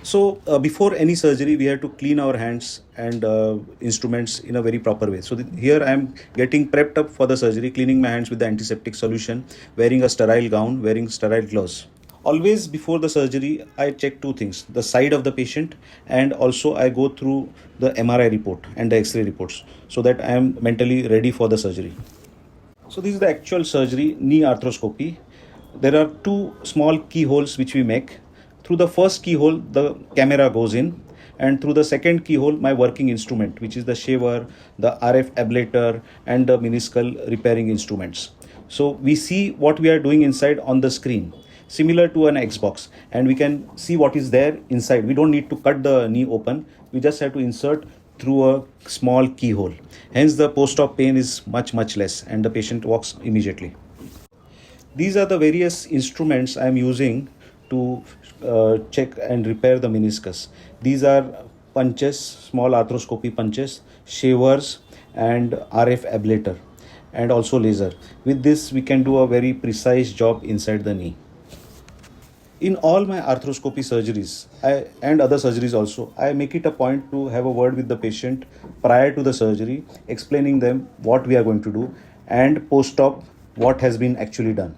Before any surgery, we have to clean our hands and instruments in a very proper way. So here I am getting prepped up for the surgery, cleaning my hands with the antiseptic solution, wearing a sterile gown, wearing sterile gloves. Always before the surgery, I check two things: the side of the patient, and also I go through the MRI report and the X-ray reports, so that I am mentally ready for the surgery. So this is the actual surgery, knee arthroscopy. There are two small keyholes which we make. Through the first keyhole, the camera goes in, and through the second keyhole, my working instrument, which is the shaver, the RF ablator, and the meniscal repairing instruments. So we see what we are doing inside on the screen, similar to an Xbox, and we can see what is there inside. We don't need to cut the knee open. We just have to insert through a small keyhole. Hence, the post-op pain is much less, and the patient walks immediately. These are the various instruments I am using to check and repair the meniscus. These are punches, small arthroscopy punches, shavers, and RF ablator, and also laser. With this, we can do a very precise job inside the knee. In all my arthroscopy surgeries and other surgeries also, I make it a point to have a word with the patient prior to the surgery, explaining them what we are going to do, and post-op what has been actually done.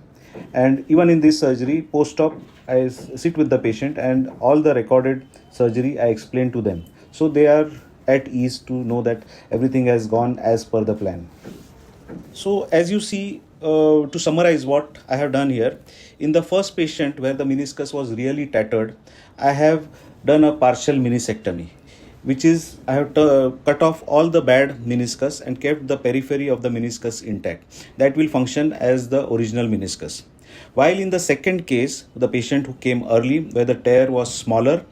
And even in this surgery, post-op, I sit with the patient, and all the recorded surgery I explain to them, so they are at ease to know that everything has gone as per the plan. So as you see, to summarize what I have done here, in the first patient where the meniscus was really tattered, I have done a partial meniscectomy, which is I have cut off all the bad meniscus and kept the periphery of the meniscus intact. That will function as the original meniscus. While in the second case, the patient who came early, where the tear was smaller,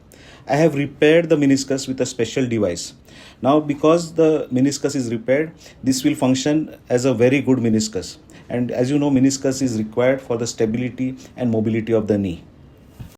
I have repaired the meniscus with a special device. Now, because the meniscus is repaired, this will function as a very good meniscus. And as you know, meniscus is required for the stability and mobility of the knee.